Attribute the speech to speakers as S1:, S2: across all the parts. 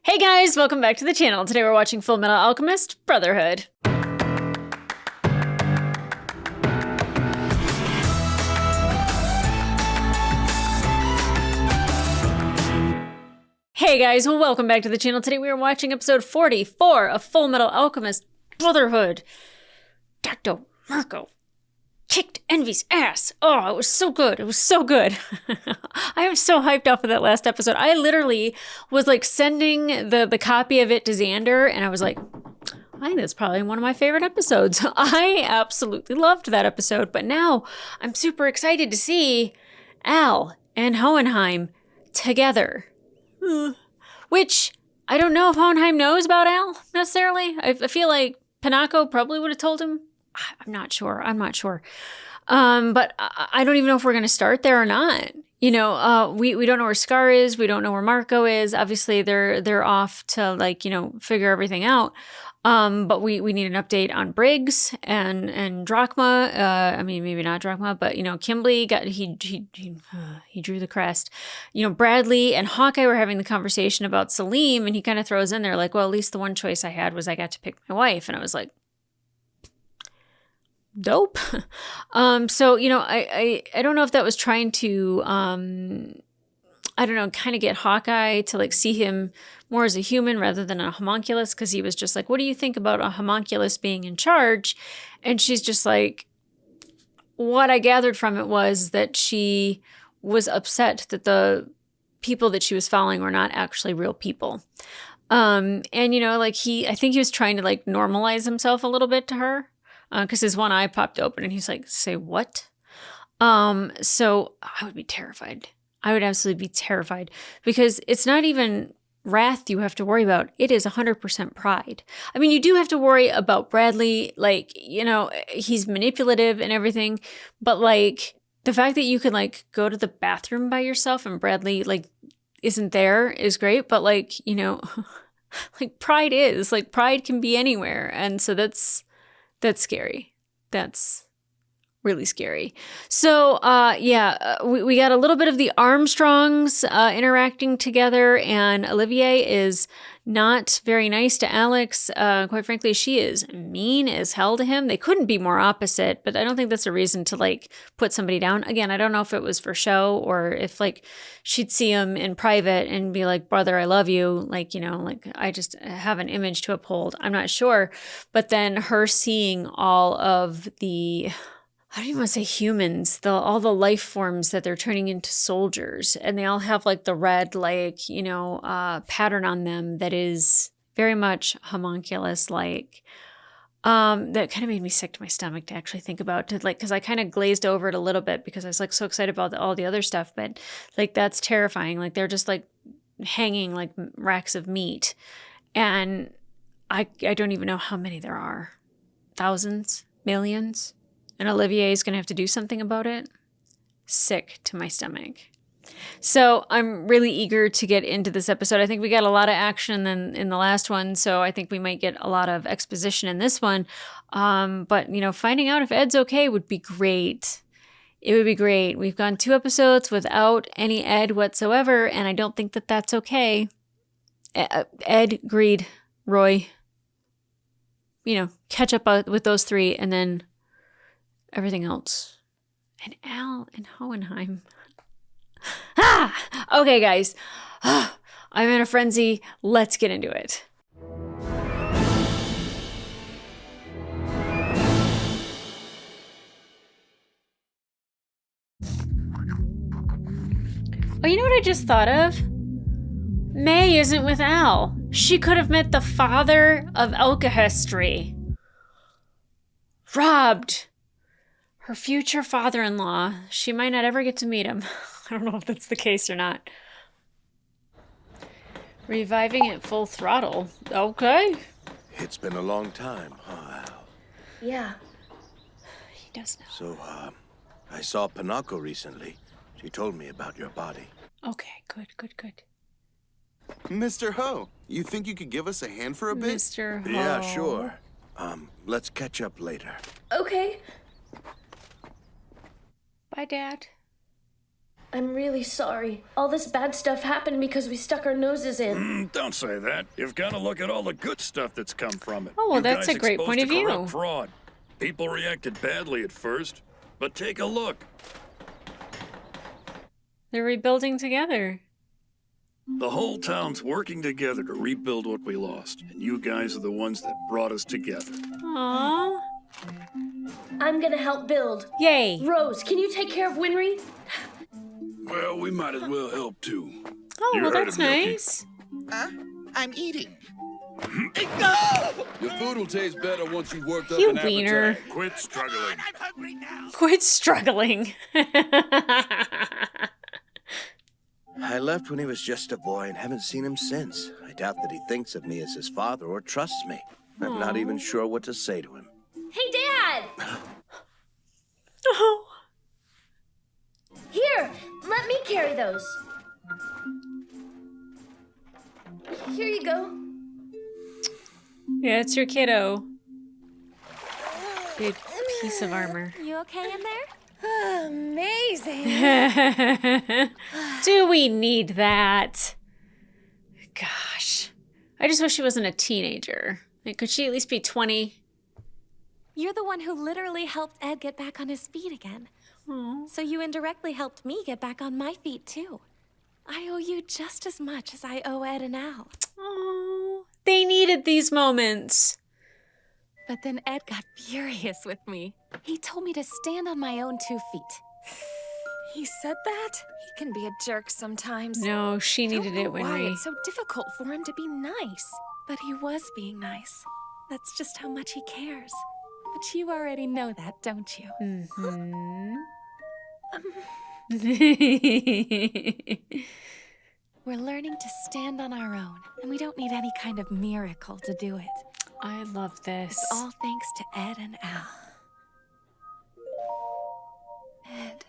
S1: Hey guys, welcome back to the channel. Today we're watching Fullmetal Alchemist Brotherhood. Hey guys, welcome back to the channel. Today we are watching episode 44 of Fullmetal Alchemist Brotherhood. Dr. Marco kicked Envy's ass. Oh, it was so good. It was so good. I am so hyped off of that last episode. I literally was like sending the copy of it to Xander, and I was like, I think that's probably one of my favorite episodes. I absolutely loved that episode, but now I'm super excited to see Al and Hohenheim together. Which, I don't know if Hohenheim knows about Al, necessarily. I feel like Pinocchio probably would have told him. I'm not sure. But I don't even know if we're going to start there or not. You know, we don't know where Scar is. We don't know where Marco is. Obviously, they're off to, like, you know, figure everything out. But we need an update on Briggs and Drachma. I mean, maybe not Drachma, but, you know, Kimberly he drew the crest. You know, Bradley and Hawkeye were having the conversation about Salim, and he kind of throws in there like, well, at least the one choice I had was I got to pick my wife. And I was like, dope. So, you know, I don't know if that was trying to, I don't know, kind of get Hawkeye to like see him more as a human rather than a homunculus, because he was just like, what do you think about a homunculus being in charge? And she's just like, what I gathered from it was that she was upset that the people that she was following were not actually real people. And, you know, like I think he was trying to like normalize himself a little bit to her. Because his one eye popped open and he's like, say what? So I would be terrified. I would absolutely be terrified, because it's not even wrath you have to worry about. It is 100% pride. I mean, you do have to worry about Bradley. Like, you know, he's manipulative and everything, but like the fact that you can like go to the bathroom by yourself and Bradley like isn't there is great. But like, you know, like pride can be anywhere. And so that's scary. That's really scary. So, we got a little bit of the Armstrongs interacting together, and Olivier is not very nice to Alex. Quite frankly, she is mean as hell to him. They couldn't be more opposite, but I don't think that's a reason to like put somebody down. Again, I don't know if it was for show or if like she'd see him in private and be like, brother, I love you. Like, you know, like I just have an image to uphold. I'm not sure. But then her seeing all of the, I don't even want to say humans, all the life forms that they're turning into soldiers, and they all have like the red, like, you know, pattern on them that is very much homunculus-like. That kind of made me sick to my stomach to actually think about, because I kind of glazed over it a little bit because I was like so excited about all the other stuff, but like that's terrifying. Like they're just like hanging like racks of meat, and I don't even know how many there are. Thousands, millions. And Olivier is going to have to do something about it. Sick to my stomach. So I'm really eager to get into this episode. I think we got a lot of action in the last one, so I think we might get a lot of exposition in this one. But, you know, finding out if Ed's okay would be great. It would be great. We've gone 2 episodes without any Ed whatsoever, and I don't think that that's okay. Ed, Greed, Roy, you know, catch up with those 3, and then everything else. And Al and Hohenheim. Okay, guys. I'm in a frenzy. Let's get into it. Oh, you know what I just thought of? May isn't with Al. She could have met the father of alchemy. Robbed. Her future father-in-law. She might not ever get to meet him. I don't know if that's the case or not. Reviving at full throttle. Okay.
S2: It's been a long time, huh, Al?
S1: Yeah. He does know.
S2: So, I saw Pinocchio recently. She told me about your body.
S1: Okay, good.
S3: Mr. Ho, you think you could give us a hand for a bit?
S1: Mr. Ho.
S2: Yeah, sure. Let's catch up later.
S1: Okay. Bye, Dad.
S4: I'm really sorry. All this bad stuff happened because we stuck our noses in.
S5: Don't say that. You've got to look at all the good stuff that's come from it.
S1: Oh, well,
S5: You
S1: that's
S5: guys
S1: a great
S5: exposed
S1: point
S5: to
S1: of view.
S5: corrupt fraud. People reacted badly at first, but take a look.
S1: They're rebuilding together.
S5: The whole town's working together to rebuild what we lost, and you guys are the ones that brought us together.
S1: Aww.
S4: I'm gonna help build.
S1: Yay.
S4: Rose, can you take care of Winry?
S5: Well, we might as well help too.
S1: Oh,
S5: You
S1: well,
S5: heard
S1: that's
S5: him, Milky.
S1: nice.
S6: I'm eating.
S7: Your food will taste better once you've worked up
S1: You
S7: an
S1: wiener.
S7: appetite.
S5: Quit struggling.
S6: I'm hungry now.
S1: Quit struggling.
S2: I left when he was just a boy and haven't seen him since. I doubt that he thinks of me as his father or trusts me. I'm not even sure what to say to him.
S4: Hey, Dad!
S1: Oh.
S4: Here, let me carry those. Here you go.
S1: Yeah, it's your kiddo. Big piece of armor.
S8: You okay in there?
S9: Amazing.
S1: Do we need that? Gosh. I just wish she wasn't a teenager. Like, could she at least be 20?
S8: You're the one who literally helped Ed get back on his feet again.
S1: Aw.
S8: So you indirectly helped me get back on my feet, too. I owe you just as much as I owe Ed and Al.
S1: Oh, they needed these moments.
S9: But then Ed got furious with me. He told me to stand on my own 2 feet.
S10: He said that? He can be a jerk sometimes.
S1: No, she
S10: Don't
S1: needed
S10: know
S1: it,
S10: why
S1: Winry.
S10: it's so difficult for him to be nice.
S8: But he was being nice. That's just how much he cares. But you already know that, don't you?
S1: Mm-hmm.
S8: We're learning to stand on our own, and we don't need any kind of miracle to do it.
S1: I love this.
S8: It's all thanks to Ed and Al. Ed.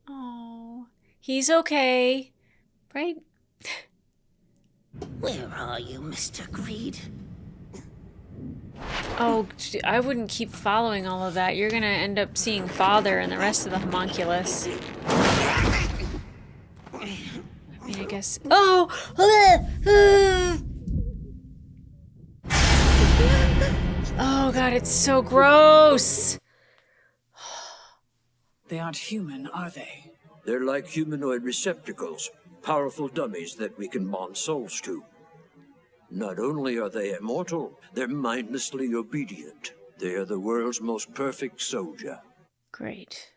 S1: Oh, he's okay, right?
S6: Where are you, Mr. Greed?
S1: Oh, I wouldn't keep following all of that. You're gonna end up seeing Father and the rest of the homunculus. I mean, I guess. Oh! Oh, God, it's so gross.
S11: They aren't human, are they?
S12: They're like humanoid receptacles, powerful dummies that we can bond souls to. Not only are they immortal, they're mindlessly obedient. They are the world's most perfect soldier.
S1: Great.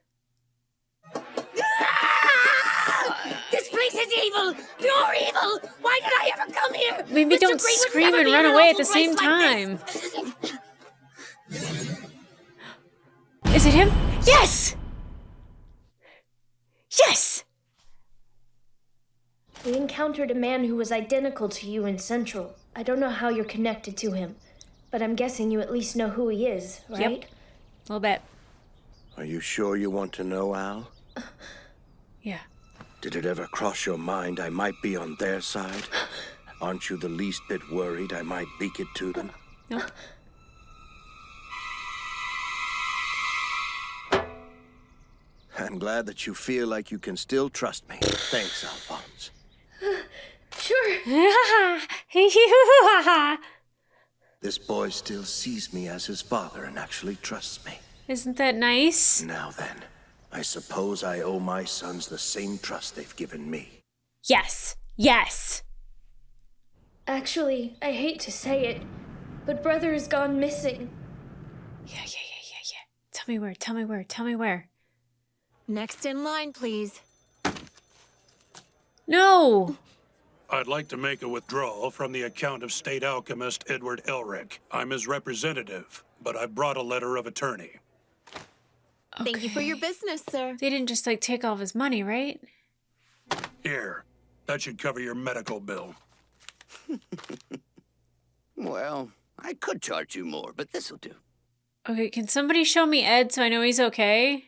S6: This place is evil! Pure evil! Why did I ever come here?
S1: Maybe
S6: Mr.
S1: don't
S6: Green would
S1: scream
S6: never
S1: and
S6: be
S1: run
S6: in an
S1: away at
S6: awful
S1: the same
S6: place
S1: time.
S6: like
S1: Is it him? Yes! Yes!
S4: We encountered a man who was identical to you in Central. I don't know how you're connected to him, but I'm guessing you at least know who he is, right?
S1: Yep. A little bit.
S2: Are you sure you want to know, Al?
S1: Yeah.
S2: Did it ever cross your mind I might be on their side? Aren't you the least bit worried I might leak it to them?
S1: Nope.
S2: I'm glad that you feel like you can still trust me. Thanks, Alphonse.
S4: Sure.
S2: This boy still sees me as his father and actually trusts me.
S1: Isn't that nice?
S2: Now then, I suppose I owe my sons the same trust they've given me.
S1: Yes. Yes.
S4: Actually, I hate to say it, but Brother has gone missing.
S1: Yeah. Tell me where.
S10: Next in line, please.
S1: No.
S5: I'd like to make a withdrawal from the account of State Alchemist Edward Elric. I'm his representative, but I brought a letter of attorney.
S10: Thank you for your business, sir.
S1: They didn't just, like, take all of his money, right?
S5: Here, that should cover your medical bill.
S6: Well, I could charge you more, but this'll do.
S1: Okay, can somebody show me Ed so I know he's okay?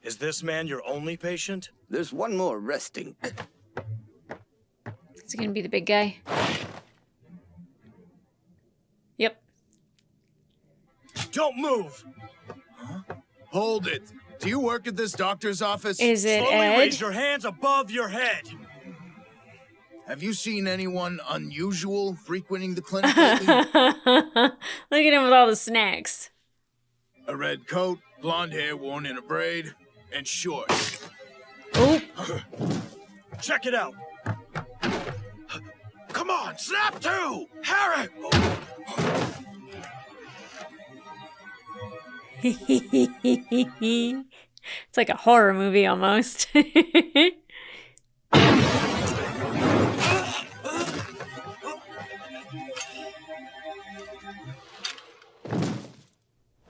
S13: Is this man your only patient?
S6: There's one more resting.
S1: Is he gonna be the big guy? Yep.
S13: Don't move!
S7: Hold it.
S3: Do you work at this doctor's office?
S1: Is it
S13: Slowly
S1: Ed?
S13: raise your hands above your head.
S3: Have you seen anyone unusual frequenting the clinic lately?
S1: Look at him with all the snacks.
S3: A red coat, blonde hair worn in a braid, and short.
S1: Oh.
S13: Check it out.
S3: Come on, snap to! Harry!
S1: It's like a horror movie almost.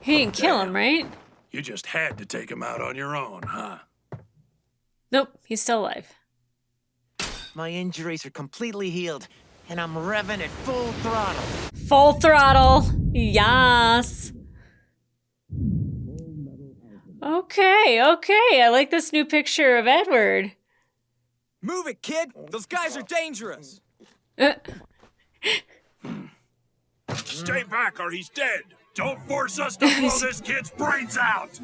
S1: He didn't kill him, right?
S5: You just had to take him out on your own, huh?
S1: Nope, he's still alive.
S14: My injuries are completely healed, and I'm revving at full throttle.
S1: Full throttle. Yes. Okay. I like this new picture of Edward.
S13: Move it, kid! Those guys are dangerous!
S5: Stay back or he's dead! Don't force us to blow this kid's brains out!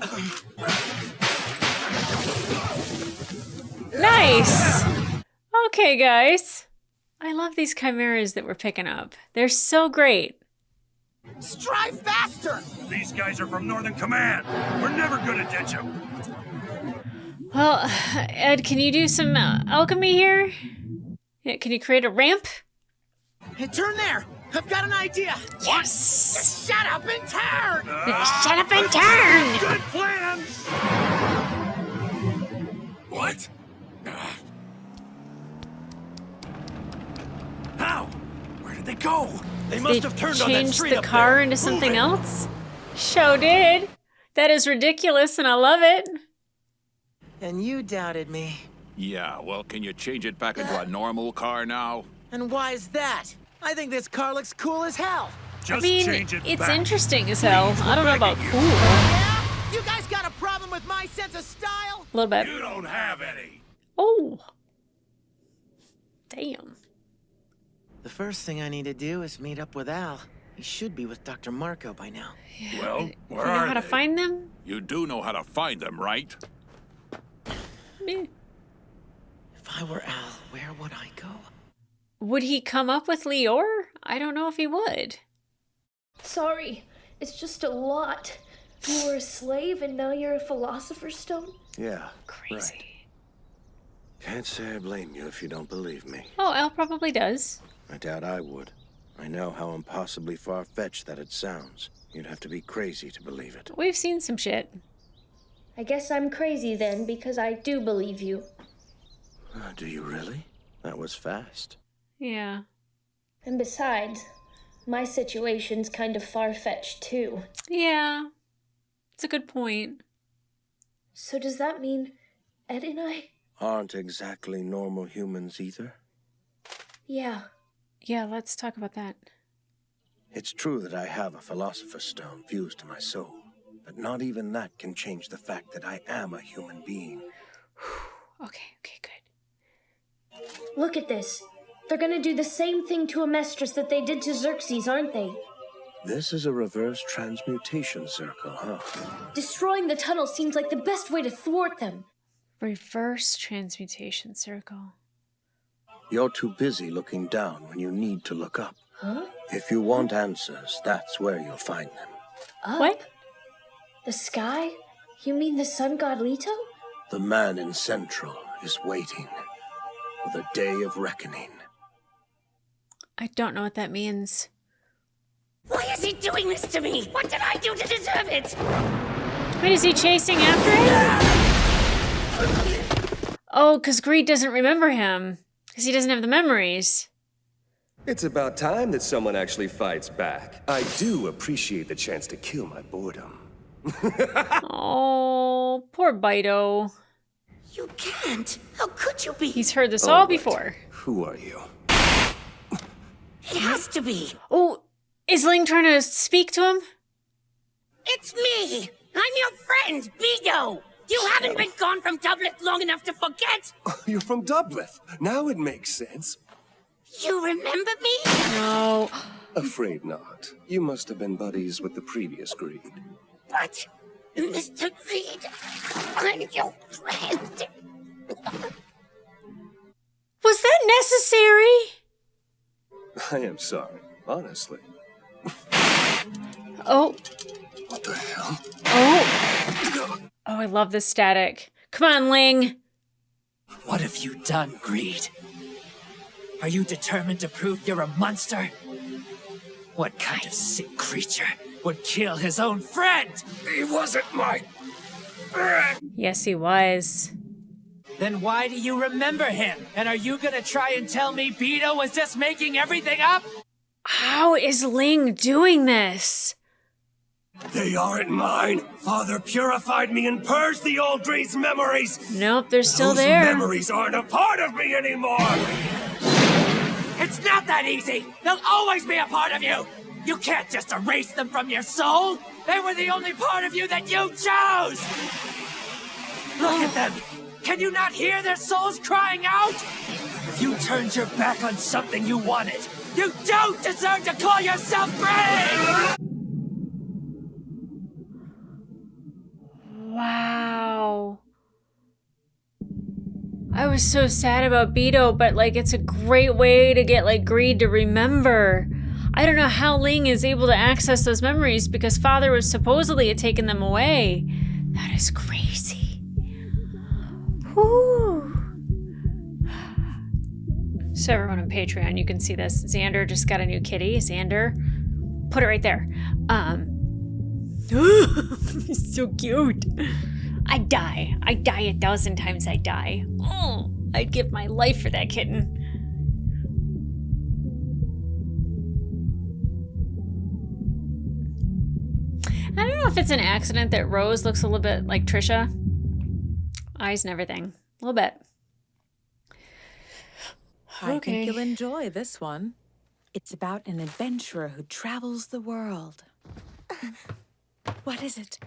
S1: Nice! Okay, guys. I love these chimeras that we're picking up. They're so great.
S13: Strive faster!
S5: These guys are from Northern Command. We're never gonna ditch them.
S1: Well, Ed, can you do some alchemy here? Yeah, can you create a ramp?
S14: Hey, turn there! I've got an idea!
S1: Yes!
S14: Shut up and turn!
S1: Shut up and turn!
S5: Good plan! What? How? Where did they go?
S13: They must have turned on that
S1: Changed
S13: street
S1: the
S13: up
S1: car
S13: there.
S1: into something
S13: Move it.
S1: else? Show did. That is ridiculous, and I love it.
S14: And you doubted me.
S7: Yeah, well, can you change it back into a normal car now?
S14: And why is that? I think this car looks cool as hell.
S5: Just
S1: I mean,
S5: change it
S1: it's
S5: back.
S1: interesting as hell.
S5: Please,
S1: I don't know
S5: we're
S1: about
S5: begging
S1: cool.
S5: you.
S14: Yeah? You guys got a problem with my sense of style?
S1: A little bit.
S5: You don't have any.
S1: Oh. Damn.
S14: The first thing I need to do is meet up with Al. He should be with Dr. Marco by now.
S1: Yeah,
S5: Well,
S1: you
S5: where
S1: know
S5: are
S1: how to
S5: they?
S1: find them?
S7: You do know how to find them, right?
S1: Meh.
S14: If I were Al, where would I go?
S1: Would he come up with Lior? I don't know if he would.
S4: Sorry, it's just a lot. You were a slave and now you're a philosopher's stone?
S2: Yeah,
S1: Crazy.
S2: right. Can't say I blame you if you don't believe me.
S1: Oh, Al probably does.
S2: I doubt I would. I know how impossibly far-fetched that it sounds. You'd have to be crazy to believe it.
S1: We've seen some shit.
S4: I guess I'm crazy then because I do believe you.
S2: Do you really? That was fast.
S1: Yeah.
S4: And besides, my situation's kind of far-fetched too.
S1: Yeah. It's a good point.
S4: So does that mean Ed and I?
S2: Aren't exactly normal humans either.
S4: Yeah.
S1: Yeah, let's talk about that.
S2: It's true that I have a philosopher's stone fused to my soul, but not even that can change the fact that I am a human being.
S1: Okay, good.
S4: Look at this. They're gonna do the same thing to Amestris that they did to Xerxes, aren't they?
S2: This is a reverse transmutation circle, huh?
S4: Destroying the tunnel seems like the best way to thwart them.
S1: Reverse transmutation circle.
S2: You're too busy looking down when you need to look up.
S4: Huh?
S2: If you want answers, that's where you'll find them.
S4: Up?
S1: What?
S4: The sky? You mean the sun god Leto?
S2: The man in Central is waiting for the day of reckoning.
S1: I don't know what that means.
S6: Why is he doing this to me? What did I do to deserve it?
S1: Wait, is he chasing after him? Oh, because Greed doesn't remember him. Because he doesn't have the memories.
S15: It's about time that someone actually fights back. I do appreciate the chance to kill my boredom.
S1: Oh, poor Bido.
S6: You can't. How could you be?
S1: He's heard this all before.
S15: Who are you?
S6: It has to be.
S1: Oh, is Ling trying to speak to him?
S6: It's me. I'm your friend, Bido. You haven't been gone from Dubleth long enough to forget.
S15: You're from Dubleth. Now it makes sense.
S6: You remember me?
S1: No.
S15: Afraid not. You must have been buddies with the previous Greed.
S6: But Mr. Greed, I'm your friend.
S1: Was that necessary?
S15: I am sorry, honestly.
S1: Oh.
S3: What the hell?
S1: Oh. Oh, I love this static. Come on, Ling.
S16: What have you done, Greed? Are you determined to prove you're a monster? What kind of sick creature would kill his own friend?
S3: He wasn't my friend.
S1: Yes, he was.
S16: Then why do you remember him? And are you gonna try and tell me Beto was just making everything up?
S1: How is Ling doing this?
S15: They aren't mine. Father purified me and purged the old Greed's memories.
S1: Nope, they're still
S15: Those
S1: there.
S15: memories aren't a part of me anymore.
S16: It's not that easy! They'll always be a part of you! You can't just erase them from your soul! They were the only part of you that you chose! Look at them! Can you not hear their souls crying out? If you turned your back on something you wanted, you don't deserve to call yourself free!
S1: Wow. I was so sad about Beto, but like it's a great way to get like Greed to remember. I don't know how Ling is able to access those memories because Father was supposedly had taken them away. That is crazy. Whew. So everyone on Patreon, you can see this. Xander just got a new kitty. Xander, put it right there. He's so cute. I die 1,000 times. I die. Oh, I'd give my life for that kitten. I don't know if it's an accident that Rose looks a little bit like Trisha. Eyes and everything. A little bit.
S17: I think you'll enjoy this one. It's about an adventurer who travels the world. What is it?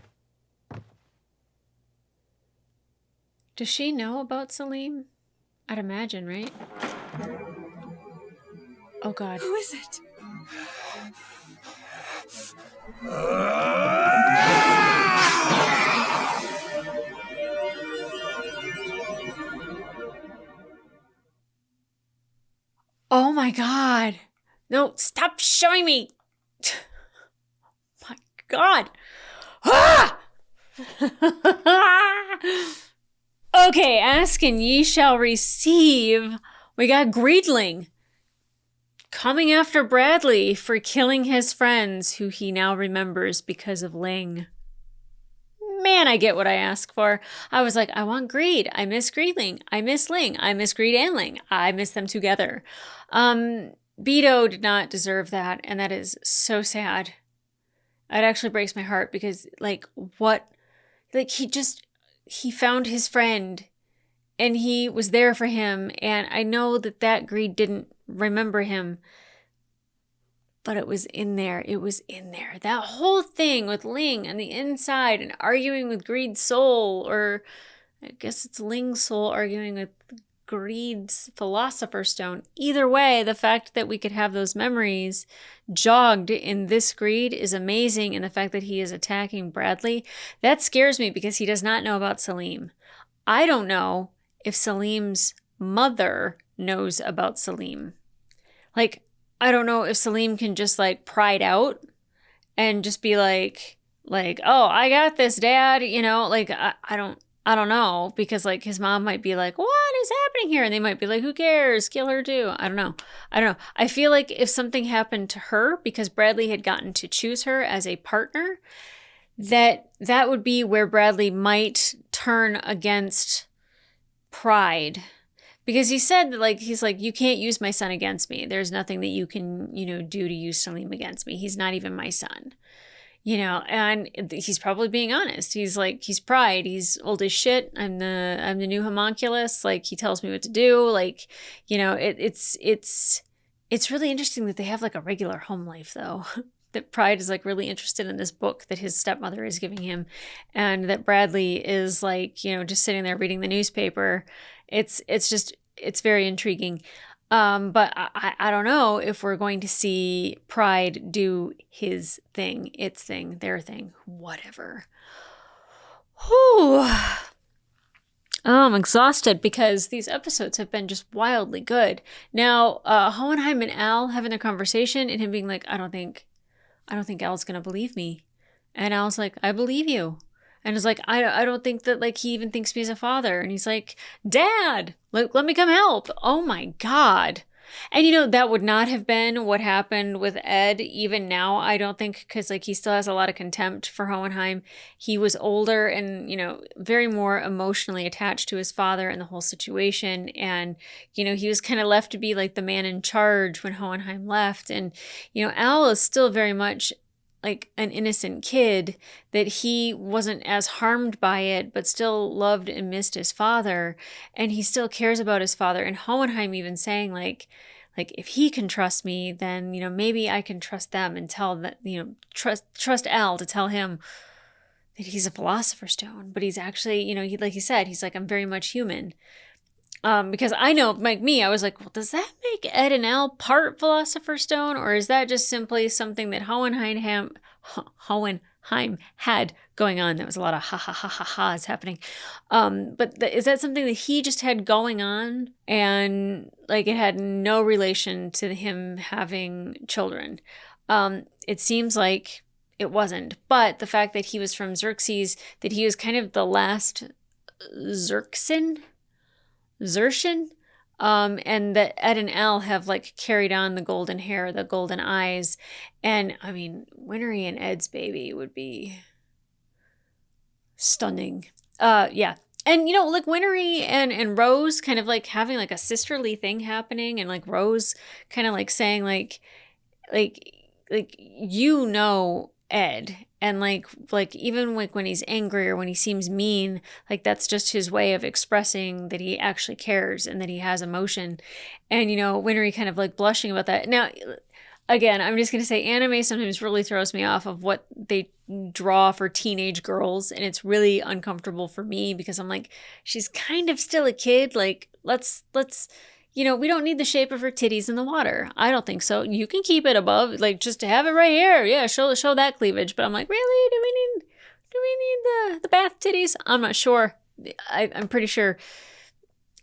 S1: Does she know about Salim? I'd imagine, right? Oh God.
S17: Who is it?
S1: Oh my God. No, stop showing me. My God. Ah! Okay, ask and ye shall receive. We got Greedling coming after Bradley for killing his friends who he now remembers because of Ling. Man, I get what I ask for. I was like, I want Greed. I miss Greedling. I miss Ling. I miss Greed and Ling. I miss them together. Beto did not deserve that, and that is so sad. It actually breaks my heart because, like, what? Like, he found his friend, and he was there for him, and I know that Greed didn't remember him, but it was in there. It was in there. That whole thing with Ling on the inside and arguing with Greed's soul, or I guess it's Ling's soul arguing with Greed's Philosopher's Stone. Either way, the fact that we could have those memories jogged in this Greed is amazing, and the fact that he is attacking Bradley, that scares me because he does not know about Salim. I don't know if Salim's mother knows about Salim. Like, I don't know if Salim can just like pride out and just be like, oh, I got this, Dad. You know, like I don't know, because like his mom might be like, what is happening here? And they might be like, who cares? Kill her too. I don't know. I feel like if something happened to her because Bradley had gotten to choose her as a partner, that would be where Bradley might turn against Pride. Because he said that, like, he's like, you can't use my son against me. There's nothing that you can, do to use Salim against me. He's not even my son. And he's probably being honest. He's like, he's Pride. He's old as shit. I'm the new homunculus. Like, he tells me what to do. Like, it's really interesting that they have like a regular home life though. That Pride is like really interested in this book that his stepmother is giving him, and that Bradley is like, just sitting there reading the newspaper. It's very intriguing. But I don't know if we're going to see Pride do his thing, its thing, their thing, whatever. Whew. Oh, I'm exhausted because these episodes have been just wildly good. Now, Hohenheim and Al having a conversation and him being like, I don't think Al's gonna believe me. And Al's like, I believe you. And it's like, I don't think that like he even thinks me as a father. And he's like, Dad, let me come help. Oh my God. And you know, that would not have been what happened with Ed even now, I don't think, because like he still has a lot of contempt for Hohenheim. He was older and, you know, very more emotionally attached to his father and the whole situation. And, you know, he was kind of left to be like the man in charge when Hohenheim left. And, you know, Al is still very much like an innocent kid, that he wasn't as harmed by it, but still loved and missed his father. And he still cares about his father. And Hohenheim even saying like if he can trust me, then, you know, maybe I can trust them and tell that, you know, trust Al to tell him that he's a philosopher's stone. But he's actually, you know, like he said, he's like, I'm very much human. Because I know, like me, I was like, well, does that make Ed and Al part Philosopher's Stone? Or is that just simply something that Hohenheim had going on? There was a lot of ha ha ha ha ha's happening. But is that something that he just had going on and like it had no relation to him having children? It seems like it wasn't. But the fact that he was from Xerxes, that he was kind of the last Xerxen, and that Ed and Al have like carried on the golden hair, the golden eyes. And I mean, Winry and Ed's baby would be stunning. Yeah. And you know, like Winry and Rose kind of like having like a sisterly thing happening, and like Rose kind of like saying like you know Ed, and like even like when he's angry or when he seems mean, like that's just his way of expressing that he actually cares and that he has emotion. And you know, Winry kind of like blushing about that. Now again, I'm just gonna say anime sometimes really throws me off of what they draw for teenage girls, and it's really uncomfortable for me because I'm like, she's kind of still a kid. Like let's you know, we don't need the shape of her titties in the water. I don't think so. You can keep it above, like just to have it right here. Yeah, show that cleavage. But I'm like, really? Do we need the bath titties? I'm not sure. I'm pretty sure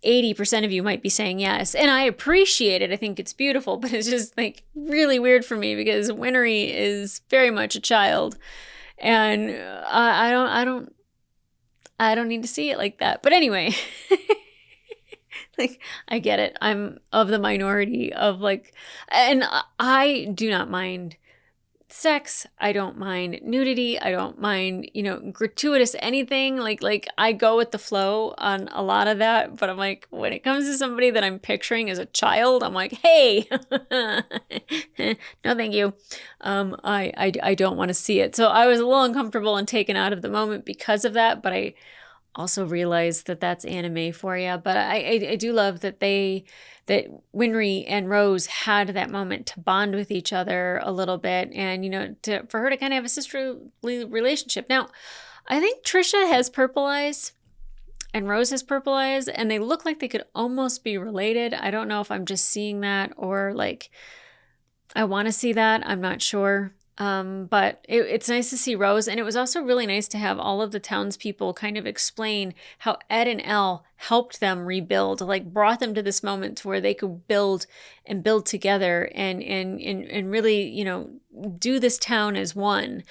S1: 80% of you might be saying yes. And I appreciate it. I think it's beautiful, but it's just like really weird for me because Winry is very much a child. And I don't need to see it like that. But anyway, like, I get it. I'm of the minority of like, and I do not mind sex. I don't mind nudity. I don't mind, you know, gratuitous anything. Like I go with the flow on a lot of that. But I'm like, when it comes to somebody that I'm picturing as a child, I'm like, hey, no, thank you. I don't want to see it. So I was a little uncomfortable and taken out of the moment because of that. But I also realize that that's anime for you. But I do love that that Winry and Rose had that moment to bond with each other a little bit, and you know, for her to kind of have a sisterly relationship. Now, I think Trisha has purple eyes and Rose has purple eyes, and they look like they could almost be related. I don't know if I'm just seeing that or like I want to see that. I'm not sure. But it's nice to see Rose. And it was also really nice to have all of the townspeople kind of explain how Ed and Elle helped them rebuild, like brought them to this moment to where they could build together and really, you know, do this town as one.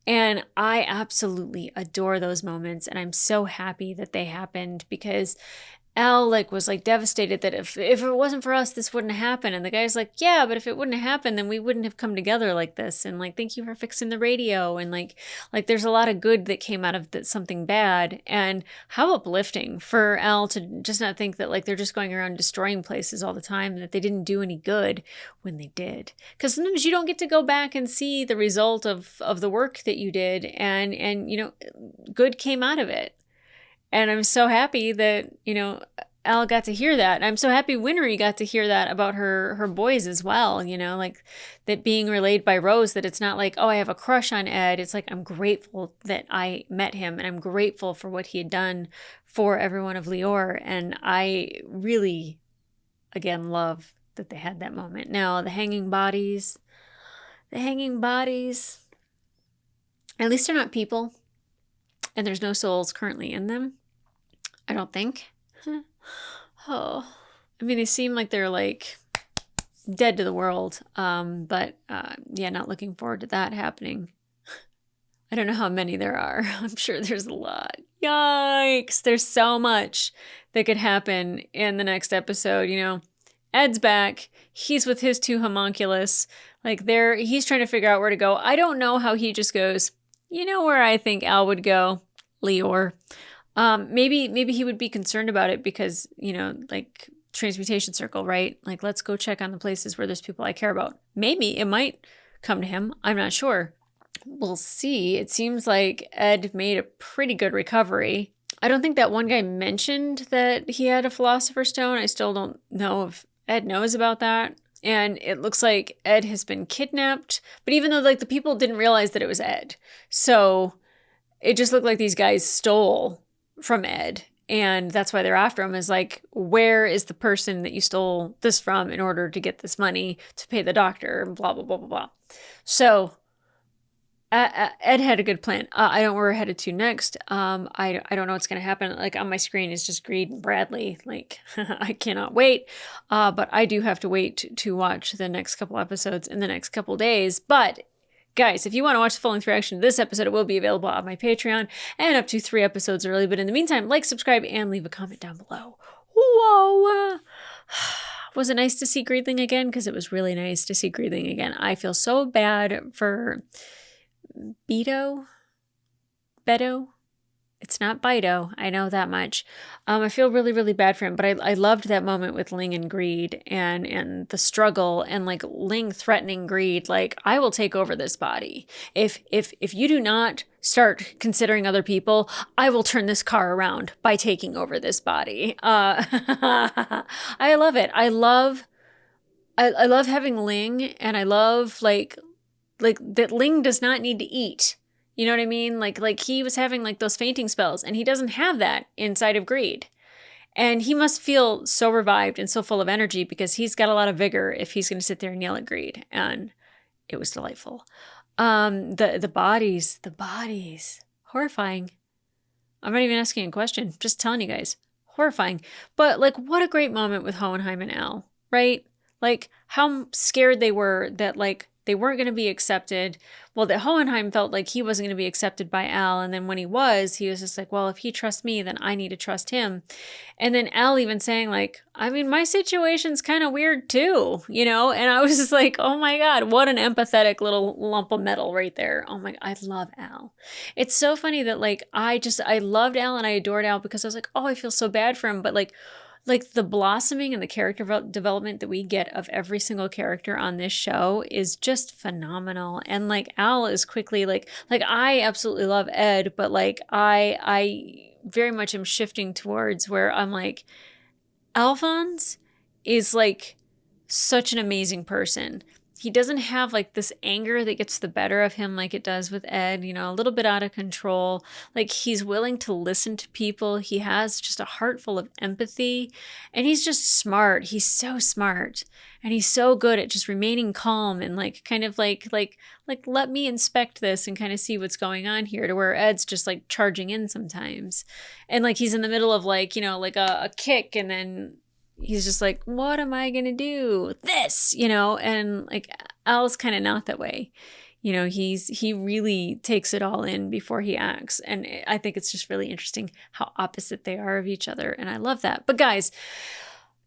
S1: And I absolutely adore those moments. And I'm so happy that they happened because Al was devastated that if it wasn't for us, this wouldn't happen. And the guy's like, yeah, but if it wouldn't have happened, then we wouldn't have come together like this. And like, thank you for fixing the radio. And like there's a lot of good that came out of something bad. And how uplifting for Al to just not think that like they're just going around destroying places all the time and that they didn't do any good when they did. Because sometimes you don't get to go back and see the result of the work that you did. And you know, good came out of it. And I'm so happy that, you know, Al got to hear that. I'm so happy Winry got to hear that about her boys as well, you know, like that being relayed by Rose, that it's not like, oh, I have a crush on Ed. It's like, I'm grateful that I met him and I'm grateful for what he had done for everyone of Lior. And I really, again, love that they had that moment. Now, the hanging bodies, at least they're not people. and there's no souls currently in them. I don't think. Oh, I mean, they seem like they're like dead to the world. But yeah, not looking forward to that happening. I don't know how many there are. I'm sure there's a lot. Yikes. There's so much that could happen in the next episode. You know, Ed's back. He's with his 2 homunculus. Like he's trying to figure out where to go. I don't know how he just goes, you know where I think Al would go? Leor. Maybe he would be concerned about it because, you know, like transmutation circle, right? Like, let's go check on the places where there's people I care about. Maybe it might come to him. I'm not sure. We'll see. It seems like Ed made a pretty good recovery. I don't think that one guy mentioned that he had a Philosopher's Stone. I still don't know if Ed knows about that. And it looks like Ed has been kidnapped. But even though like the people didn't realize that it was Ed. So it just looked like these guys stole from Ed. And that's why they're after him, is like, where is the person that you stole this from in order to get this money to pay the doctor? Blah, blah, blah, blah, blah. So Ed had a good plan. I don't know where we're headed to next. I don't know what's going to happen. Like on my screen is just Greed and Bradley. Like I cannot wait. But I do have to wait to watch the next couple episodes in the next couple days. But guys, if you want to watch the full-length reaction to this episode, it will be available on my Patreon and up to 3 episodes early. But in the meantime, like, subscribe, and leave a comment down below. Whoa! Was it nice to see Greedling again? Because it was really nice to see Greedling again. I feel so bad for Beto? It's not Bido. I know that much. I feel really, really bad for him, but I loved that moment with Ling and Greed and the struggle and like Ling threatening Greed, like, I will take over this body. If you do not start considering other people, I will turn this car around by taking over this body. I love it. I love having Ling, and I love like that Ling does not need to eat. You know what I mean? Like he was having like those fainting spells, and he doesn't have that inside of Greed. And he must feel so revived and so full of energy because he's got a lot of vigor if he's going to sit there and yell at Greed. And it was delightful. The bodies, horrifying. I'm not even asking a question, just telling you guys, horrifying. But like, what a great moment with Hohenheim and Al, right? Like how scared they were that like they weren't going to be accepted. Well, that Hohenheim felt like he wasn't going to be accepted by Al. And then when he was just like, well, if he trusts me, then I need to trust him. And then Al even saying like, I mean, my situation's kind of weird too, you know? And I was just like, oh my God, what an empathetic little lump of metal right there. Oh my, I love Al. It's so funny that like, I loved Al and I adored Al because I was like, oh, I feel so bad for him. But like the blossoming and the character development that we get of every single character on this show is just phenomenal. And like Al is quickly like I absolutely love Ed, but like I very much am shifting towards where I'm like, Alphonse is like such an amazing person. He doesn't have like this anger that gets the better of him like it does with Ed, you know, a little bit out of control. Like he's willing to listen to people. He has just a heart full of empathy, and he's just smart. He's so smart, and he's so good at just remaining calm and like kind of like let me inspect this and kind of see what's going on here, to where Ed's just like charging in sometimes. And like he's in the middle of like, you know, like a kick, and then he's just like, what am I going to do? This, you know, and like Al's kind of not that way. You know, he really takes it all in before he acts. And I think it's just really interesting how opposite they are of each other. And I love that. But guys,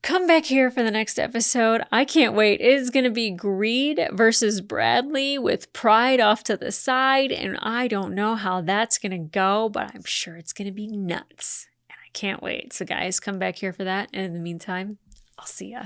S1: come back here for the next episode. I can't wait. It is going to be Greed versus Bradley with Pride off to the side. And I don't know how that's going to go, but I'm sure it's going to be nuts. Can't wait. So guys, come back here for that. And in the meantime, I'll see ya.